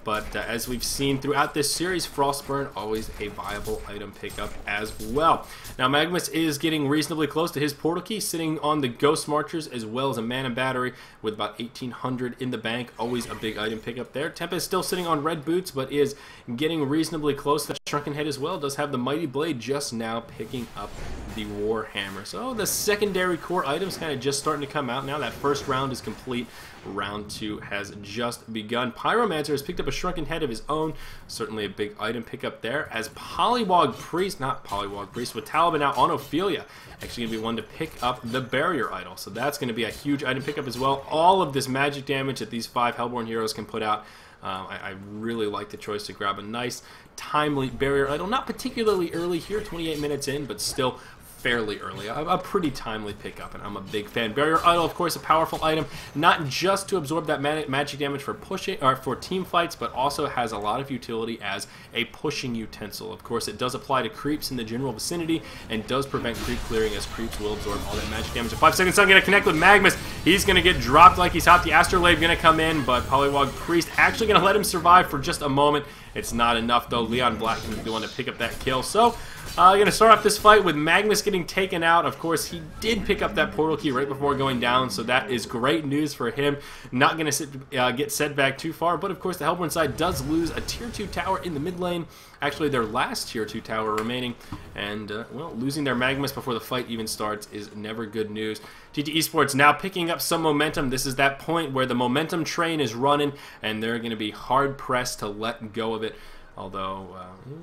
But as we've seen throughout this series, Frostburn always a viable item pickup as well. Now Magnus is getting reasonably close to his portal key, sitting on the Ghost Marchers as well as a Mana Battery with about 1,800 in the bank. Always a big item pickup there. Tempest still sitting on red boots, but is getting reasonably close. The Shrunken Head as well does have the Mighty Blade, just now picking up the Warhammer. So the secondary core items kind of just starting to come out now. That first round is complete. Round 2 has just begun. Pyromancer has picked up a Shrunken Head of his own. Certainly a big item pickup there. As Polywog Priest, not Polywog Priest, with Taliban out on Ophelia, actually going to be one to pick up the Barrier Idol. So that's going to be a huge item pickup as well. All of this magic damage that these 5 Hellborn heroes can put out. I really like the choice to grab a nice, timely Barrier Idol. Not particularly early here, 28 minutes in, but still fairly early. A pretty timely pickup, and I'm a big fan. Barrier Idol, of course, a powerful item, not just to absorb that magic damage for pushing or for team fights, but also has a lot of utility as a pushing utensil. Of course, it does apply to creeps in the general vicinity and does prevent creep clearing, as creeps will absorb all that magic damage. In 5 seconds, I'm going to connect with Magnus. He's going to get dropped like he's hot. The Astrolabe going to come in, but Polywog Priest actually going to let him survive for just a moment. It's not enough, though. Leon Black can be the one to pick up that kill. So, going to start off this fight with Magnus getting taken out. Of course, he did pick up that portal key right before going down, so that is great news for him. Not going to get set back too far, but of course the Hellborn side does lose a tier 2 tower in the mid lane. Actually, their last tier 2 tower remaining, and well, losing their Magnus before the fight even starts is never good news. TT Esports now picking up some momentum. This is that point where the momentum train is running, and they're going to be hard pressed to let go of it. Although,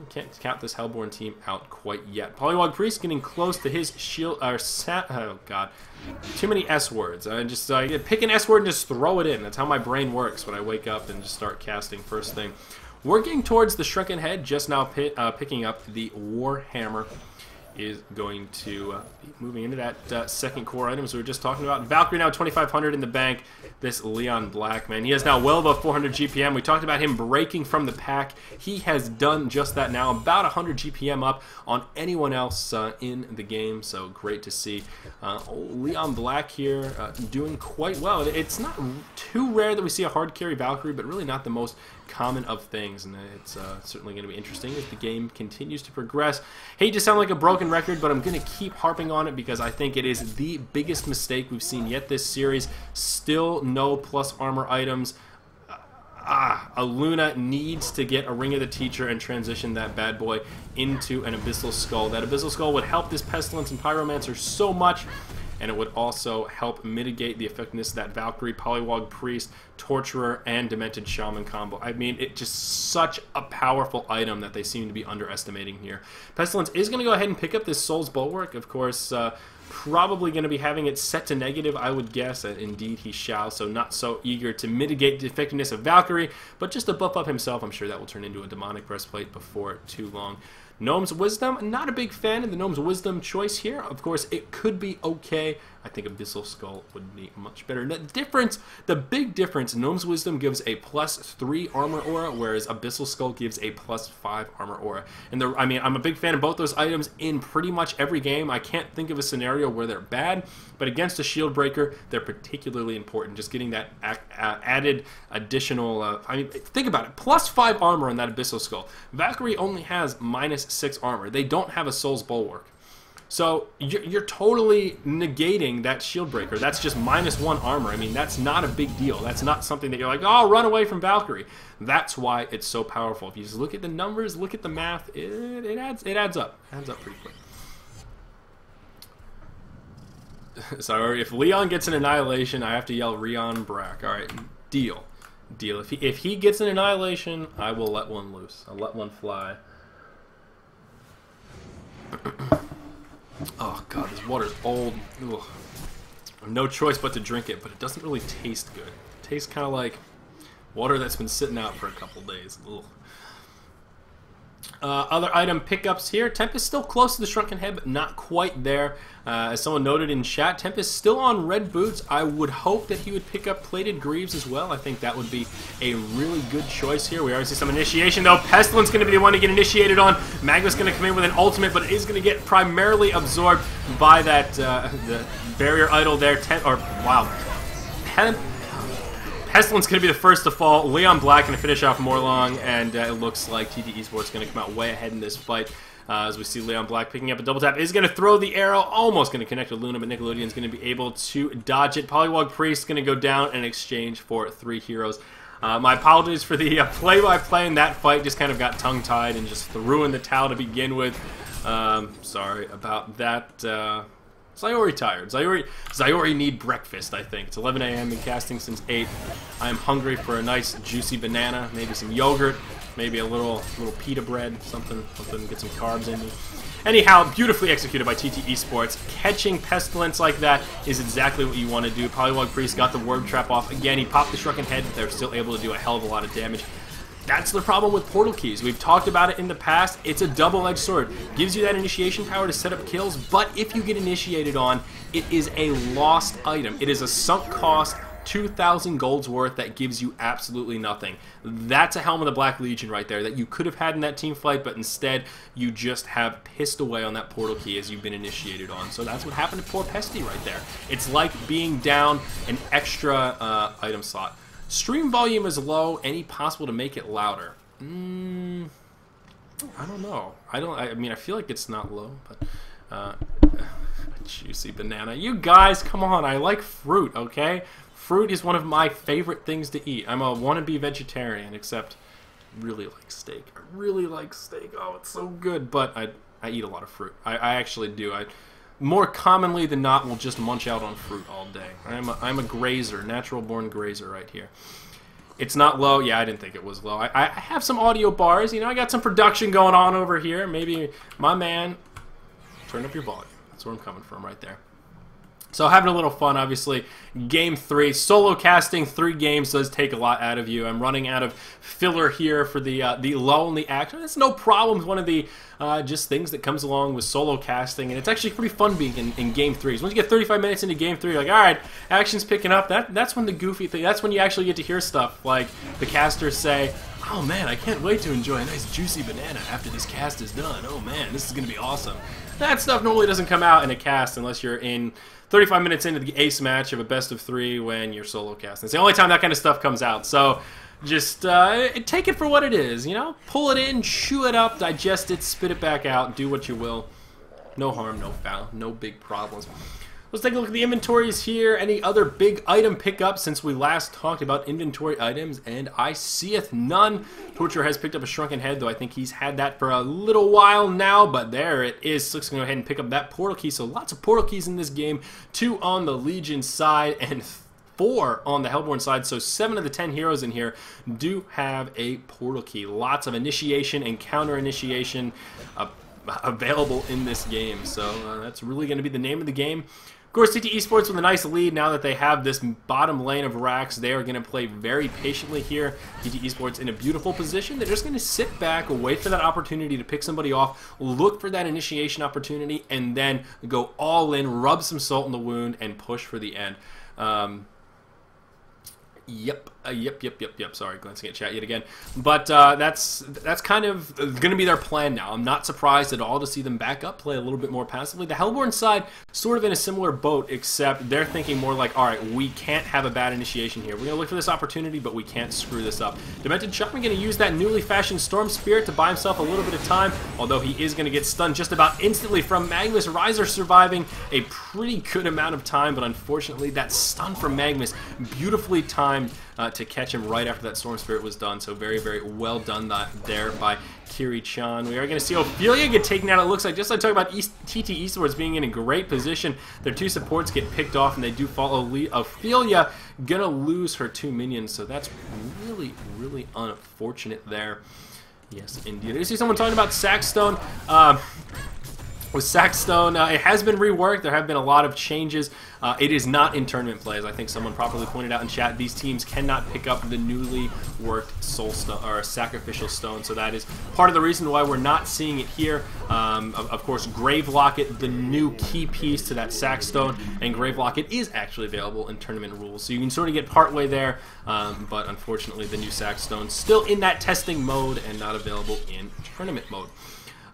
can't count this Hellborn team out quite yet. Polywog Priest getting close to his shield, oh god, too many S words. I just pick an S word and just throw it in. That's how my brain works when I wake up and just start casting first thing. Working towards the Shrunken Head, just now picking up the Warhammer. Is going to be moving into that second core item, as we were just talking about. Valkyrie now 2,500 in the bank. This Leon Black, man, he is now well above 400 GPM. We talked about him breaking from the pack. He has done just that now, about 100 GPM up on anyone else in the game, so great to see. Leon Black here doing quite well. It's not too rare that we see a hard carry Valkyrie, but really not the most common of things, and it's certainly going to be interesting as the game continues to progress. Hate to sound like a broken record, but I'm going to keep harping on it because I think it is the biggest mistake we've seen yet this series. Still no plus armor items. Aluna needs to get a Ring of the Teacher and transition that bad boy into an Abyssal Skull. That Abyssal Skull would help this Pestilence and Pyromancer so much, and it would also help mitigate the effectiveness of that Valkyrie, Polywog Priest, Torturer, and Demented Shaman combo. I mean, it's just such a powerful item that they seem to be underestimating here. Pestilence is going to go ahead and pick up this Soul's Bulwark, of course. Probably going to be having it set to negative, I would guess. Indeed, he shall, so not so eager to mitigate the effectiveness of Valkyrie, but just to buff up himself. I'm sure that will turn into a Demonic Breastplate before too long. Gnome's Wisdom, not a big fan of the Gnome's Wisdom choice here. Of course, it could be okay. I think Abyssal Skull would be much better. The big difference, Gnome's Wisdom gives a +3 armor aura, whereas Abyssal Skull gives a +5 armor aura. And I mean, I'm a big fan of both those items in pretty much every game. I can't think of a scenario where they're bad, but against a shield breaker, they're particularly important. Just getting that added additional, I mean, think about it, +5 armor on that Abyssal Skull. Valkyrie only has -6 armor. They don't have a Soul's Bulwark. So you're totally negating that shield breaker. That's just -1 armor. I mean, that's not a big deal. That's not something that you're like, oh, run away from Valkyrie. That's why it's so powerful. If you just look at the numbers, look at the math, it adds up. It adds up pretty quick. Sorry, if Leon gets an annihilation, I have to yell Rion Brack. All right, deal. Deal. If he gets an annihilation, I will let one loose. I'll let one fly. Oh god, this water's old. Ugh. I have no choice but to drink it, but it doesn't really taste good. It tastes kind of like water that's been sitting out for a couple days. Ugh. Other item pickups here. Tempest still close to the Shrunken Head, but not quite there. As someone noted in chat, Tempest still on red boots. I would hope that he would pick up plated greaves as well. I think that would be a really good choice here. We already see some initiation, though. Pestilence going to be the one to get initiated on. Magma's going to come in with an ultimate, but it is going to get primarily absorbed by that the barrier idol there. Wow. Pestilence going to be the first to fall. Leon Black going to finish off Morlong, and it looks like TT Esports going to come out way ahead in this fight. As we see Leon Black picking up a double tap, is going to throw the arrow, almost going to connect with Luna, but Nickelodeon's going to be able to dodge it. Polywog Priest going to go down in exchange for 3 heroes. My apologies for the play-by-play in that fight. Just kind of got tongue-tied and just threw in the towel to begin with. Sorry about that. Zyori tired. Zyori need breakfast, I think. It's 11 a.m. Been casting since 8. I am hungry for a nice juicy banana, maybe some yogurt, maybe a little pita bread, something, get some carbs in me. Anyhow, beautifully executed by TT Esports. Catching Pestilence like that is exactly what you want to do. Polywog Priest got the Word Trap off. Again, he popped the Shrunken Head, but they're still able to do a hell of a lot of damage. That's the problem with portal keys. We've talked about it in the past. It's a double-edged sword. Gives you that initiation power to set up kills, but if you get initiated on, it is a lost item. It is a sunk cost, 2,000 gold's worth that gives you absolutely nothing. That's a Helm of the Black Legion right there that you could have had in that team fight, but instead you just have pissed away on that portal key as you've been initiated on. So that's what happened to poor Pesty right there. It's like being down an extra item slot. Stream volume is low. Any possible to make it louder? I don't know. I mean, I feel like it's not low, but juicy banana. You guys, come on. I like fruit. Okay, fruit is one of my favorite things to eat. I'm a wannabe vegetarian, except really like steak. I really like steak. Oh, it's so good. But I eat a lot of fruit. I actually do. More commonly than not, will just munch out on fruit all day. I'm a grazer, natural-born grazer right here. It's not low. Yeah, I didn't think it was low. I have some audio bars. You know, I got some production going on over here. Maybe my man, turn up your volume. That's where I'm coming from right there. So having a little fun, obviously. Game 3, solo casting 3 games does take a lot out of you. I'm running out of filler here for the lull in the action. It's no problem. It's one of the just things that comes along with solo casting, and it's actually pretty fun being in Game 3. So once you get 35 minutes into Game 3, you're like, all right, action's picking up. That's when the goofy thing. That's when you actually get to hear stuff like the casters say, "Oh man, I can't wait to enjoy a nice juicy banana after this cast is done. Oh man, this is gonna be awesome." That stuff normally doesn't come out in a cast unless you're in 35 minutes into the ace match of a best of 3 when you're solo casting. It's the only time that kind of stuff comes out. So just take it for what it is, you know? Pull it in, chew it up, digest it, spit it back out, do what you will. No harm, no foul, no big problems. Let's take a look at the inventories here. Any other big item pickups since we last talked about inventory items, and I seeth none. Torture has picked up a Shrunken Head, though I think he's had that for a little while now, but there it is. Slick's going to go ahead and pick up that portal key, so lots of portal keys in this game. 2 on the Legion side, and 4 on the Hellborn side, so 7 of the 10 heroes in here do have a portal key. Lots of initiation and counter initiation available in this game, so that's really going to be the name of the game. Of course, TT Esports with a nice lead now that they have this bottom lane of racks. They are going to play very patiently here. TT Esports in a beautiful position. They're just going to sit back, wait for that opportunity to pick somebody off, look for that initiation opportunity, and then go all in, rub some salt in the wound, and push for the end. Yep. Yep. Sorry, glancing at chat yet again. But that's kind of going to be their plan now. I'm not surprised at all to see them back up, play a little bit more passively. The Hellborn side, sort of in a similar boat, except they're thinking more like, all right, we can't have a bad initiation here. We're going to look for this opportunity, but we can't screw this up. Demented Shaman going to use that newly fashioned Storm Spirit to buy himself a little bit of time, although he is going to get stunned just about instantly from Magmus. Riser surviving a pretty good amount of time, but unfortunately that stun from Magmus beautifully timed to catch him right after that Storm Spirit was done. So very, very well done there by Kiri-chan. We are going to see Ophelia get taken out, it looks like. Just like talking about TT Eastwards being in a great position, their two supports get picked off and they do follow lead. Ophelia going to lose her 2 minions, so that's really, really unfortunate there. Yes, indeed. I see someone talking about Sackstone. With Sackstone, it has been reworked. There have been a lot of changes. It is not in tournament play, as I think someone properly pointed out in chat. These teams cannot pick up the newly worked Soul Stone or Sacrificial Stone, so that is part of the reason why we're not seeing it here. Of course, Grave Locket, the new key piece to that Sackstone, and Grave Locket is actually available in tournament rules, so you can sort of get partway there. But unfortunately, the new Sackstone still in that testing mode and not available in tournament mode.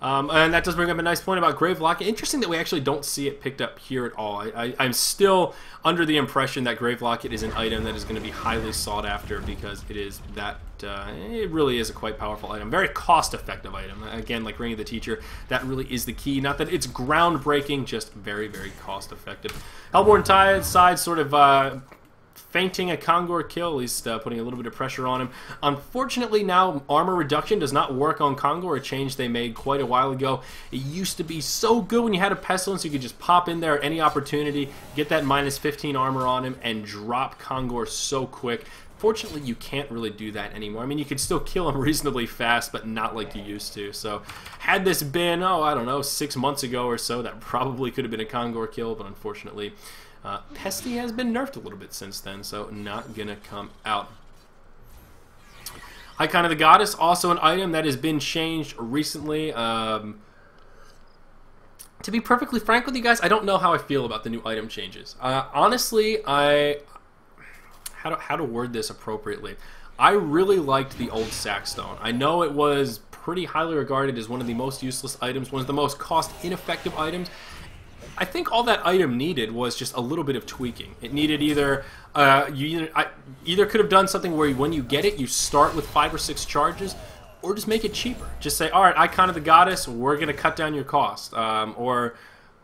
And that does bring up a nice point about Grave Locket. Interesting that we actually don't see it picked up here at all. I'm still under the impression that Grave Locket is an item that is going to be highly sought after because it is that, it really is a quite powerful item. Very cost-effective item. Again, like Ring of the Teacher, that really is the key. Not that it's groundbreaking, just very, very cost-effective. Hellborn Tide side sort of feinting a Kongor kill, at least putting a little bit of pressure on him. Unfortunately, now armor reduction does not work on Kongor, a change they made quite a while ago. It used to be so good when you had a Pestilence, you could just pop in there at any opportunity, get that minus 15 armor on him, and drop Kongor so quick. Fortunately, you can't really do that anymore. I mean, you can still kill him reasonably fast, but not like you used to. So, had this been, I don't know, 6 months ago or so, that probably could have been a Kongor kill, but unfortunately, Pesty has been nerfed a little bit since then, so not gonna come out. Icon of the Goddess, also an item that has been changed recently. To be perfectly frank with you guys, I don't know how I feel about the new item changes. Honestly, how to word this appropriately. I really liked the old Sackstone. I know it was pretty highly regarded as one of the most useless items, one of the most cost-ineffective items. I think all that item needed was just a little bit of tweaking. It needed either either could have done something where when you get it, you start with 5 or 6 charges, or just make it cheaper. Just say, all right, Icon of the Goddess, we're going to cut down your cost, or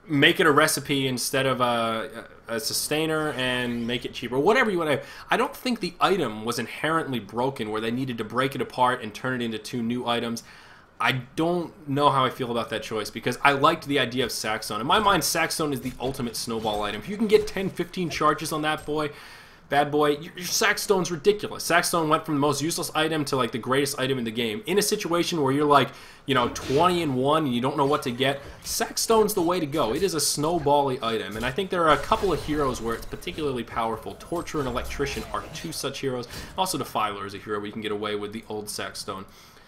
make it a recipe instead of a sustainer and make it cheaper. Whatever you want to. I don't think the item was inherently broken where they needed to break it apart and turn it into 2 new items. I don't know how I feel about that choice because I liked the idea of Sackstone. In my mind, Sackstone is the ultimate snowball item. If you can get 10, 15 charges on that bad boy, your Sackstone's ridiculous. Sackstone went from the most useless item to like the greatest item in the game. In a situation where you're like, 20-1 and you don't know what to get, Sackstone's the way to go. It is a snowball-y item, and I think there are a couple of heroes where it's particularly powerful. Torture and Electrician are 2 such heroes. Also, Defiler is a hero where you can get away with the old Sackstone.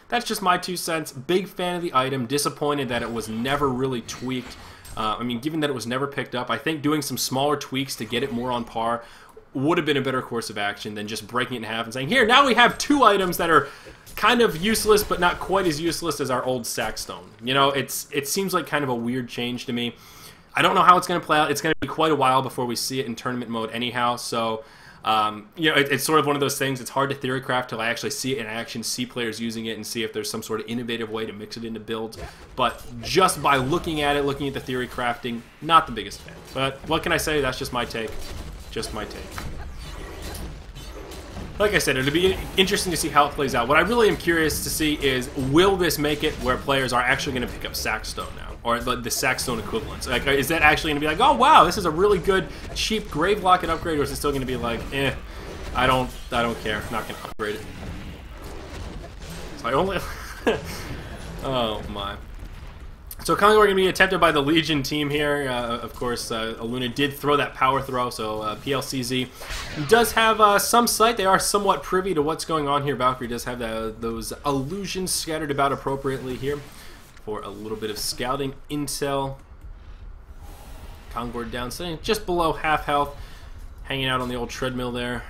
That's just my 2 cents. Big fan of the item. Disappointed that it was never really tweaked. Given that it was never picked up, I think doing some smaller tweaks to get it more on par would have been a better course of action than just breaking it in half and saying, here, now we have 2 items that are kind of useless, but not quite as useless as our old Sackstone. It seems like kind of a weird change to me. I don't know how it's going to play out. It's going to be quite a while before we see it in tournament mode anyhow, so it's sort of one of those things. It's hard to theory craft till I actually see it in action, see players using it, and see if there's some sort of innovative way to mix it into builds. But just by looking at it, looking at the theory crafting, not the biggest fan. But what can I say? That's just my take. Just my take. Like I said, it'll be interesting to see how it plays out. What I really am curious to see is, will this make it where players are actually going to pick up Sackstone now? Or the Sackstone equivalents? Like, is that actually going to be like, oh wow, this is a really good, cheap Grave Locket upgrade, or is it still going to be like, I don't care, I'm not going to upgrade it. So I only, oh my. So Kongor going to be attempted by the Legion team here. Of course, Aluna did throw that power throw, so pLcZ does have some sight. They are somewhat privy to what's going on here. Valkyrie does have those illusions scattered about appropriately here for a little bit of scouting intel. Kongor down, sitting just below half health, hanging out on the old treadmill there.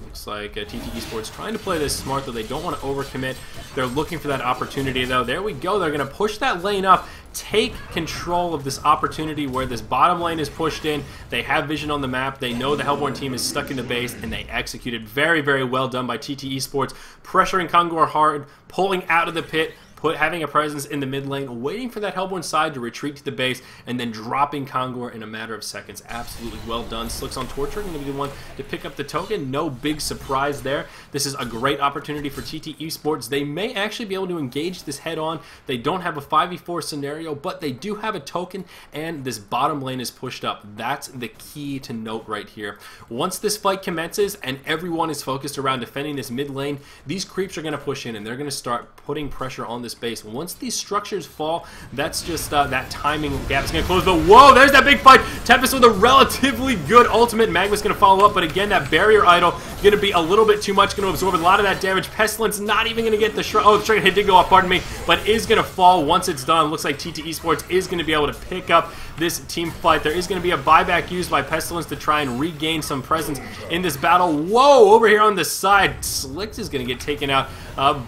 Looks like TT Esports trying to play this smart, though they don't want to overcommit. They're looking for that opportunity, though. There we go. They're going to push that lane up, take control of this opportunity where this bottom lane is pushed in. They have vision on the map. They know the Hellborn team is stuck in the base, and they executed. Very, very well done by TT Esports, pressuring Kongor hard, pulling out of the pit, having a presence in the mid lane, waiting for that Hellborn side to retreat to the base, and then dropping Kongor in a matter of seconds. Absolutely well done. Slicks on Torture going to be the one to pick up the token. No big surprise there. This is a great opportunity for TT Esports. They may actually be able to engage this head on. They don't have a 5v4 scenario, but they do have a token, and this bottom lane is pushed up. That's the key to note right here. Once this fight commences and everyone is focused around defending this mid lane, these creeps are going to push in, and they're going to start putting pressure on this base. Once these structures fall, that's just that timing gap is going to close. But whoa, there's that big fight. Tempest with a relatively good ultimate. Magma's going to follow up, but again, that barrier idol going to be a little bit too much, going to absorb a lot of that damage. Pestilence not even going to get the shrug. Oh, the Dragon hit did go off, pardon me, but is going to fall once it's done. Looks like TT Esports is going to be able to pick up this team fight. There is going to be a buyback used by Pestilence to try and regain some presence in this battle. Whoa, over here on the side, Slicks is going to get taken out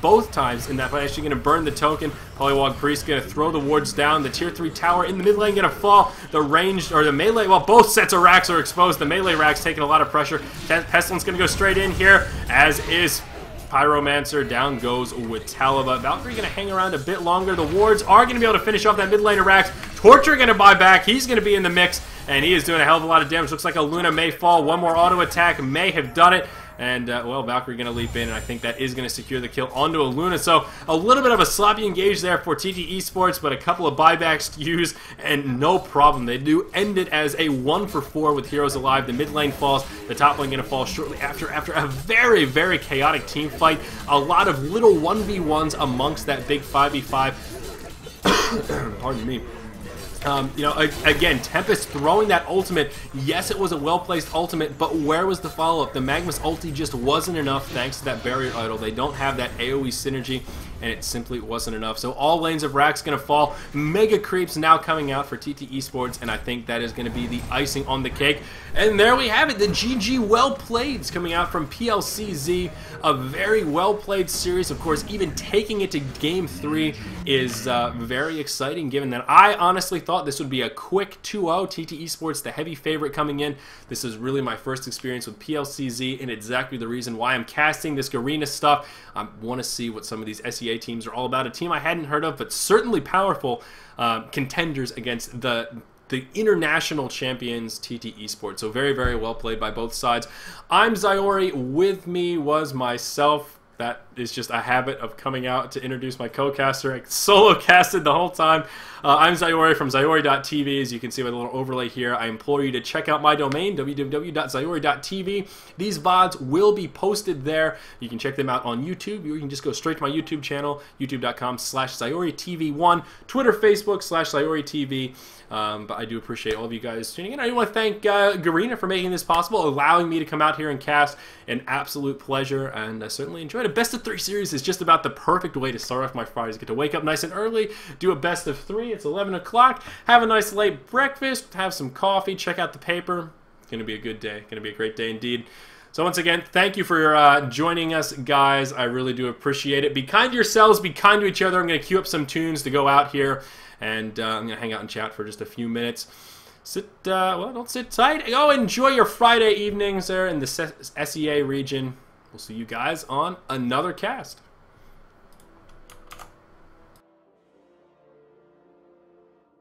both times in that fight. Actually going to burn the token. Polywog Priest going to throw the wards down. The tier 3 tower in the mid lane going to fall. The ranged, or the melee, well, both sets of racks are exposed. The melee rack's taking a lot of pressure. Pestilence going to go straight in here, as is Pyromancer. Down goes with Talaba. Valkyrie going to hang around a bit longer. The wards are going to be able to finish off that mid lane of racks. Torture going to buy back. He's going to be in the mix, and he is doing a hell of a lot of damage. Looks like a Luna may fall. One more auto attack may have done it. And, well, Valkyrie going to leap in, and I think that is going to secure the kill onto a Luna. So, a little bit of a sloppy engage there for TT Esports, but a couple of buybacks to use, and no problem. They do end it as a 1-for-4 with heroes alive. The mid lane falls, the top lane going to fall shortly after a very, very chaotic team fight. A lot of little 1v1s amongst that big 5v5. Pardon me. You know, again, Tempest throwing that ultimate. Yes, it was a well-placed ultimate, but where was the follow-up? The Magma's ulti just wasn't enough thanks to that barrier idol. They don't have that AoE synergy, and it simply wasn't enough. So all lanes of Rack's going to fall. Mega creeps now coming out for TT Esports, and I think that is going to be the icing on the cake. And there we have it, the GG well-playeds coming out from pLcZ. A very well-played series. Of course, even taking it to Game 3 is very exciting, given that I honestly thought this would be a quick 2-0. TT Esports, the heavy favorite coming in. This is really my first experience with pLcZ, and exactly the reason why I'm casting this Garena stuff. I want to see what some of these SEA teams are all about. A team I hadn't heard of, but certainly powerful contenders against the international champions, TT Esports. So very, very well played by both sides. I'm Zyori. With me was myself. That is just a habit of coming out to introduce my co-caster. I solo casted the whole time. I'm Zyori from ZyoriTV. As you can see with a little overlay here, I implore you to check out my domain, www.ZyoriTV. These VODs will be posted there. You can check them out on YouTube. You can just go straight to my YouTube channel, youtube.com/ZyoriTV1, Twitter, Facebook/ZyoriTV. But I do appreciate all of you guys tuning in. I want to thank Garena for making this possible, allowing me to come out here and cast. An absolute pleasure, and I certainly enjoyed it. Best of 3 series is just about the perfect way to start off my Fridays. Get to wake up nice and early, do a best of 3. It's 11 o'clock. Have a nice late breakfast, have some coffee, check out the paper. It's going to be a good day. Going to be a great day indeed. So once again, thank you for joining us, guys. I really do appreciate it. Be kind to yourselves. Be kind to each other. I'm going to queue up some tunes to go out here. And I'm going to hang out and chat for just a few minutes. Well, don't sit tight. Go enjoy your Friday evenings there in the SEA region. We'll see you guys on another cast.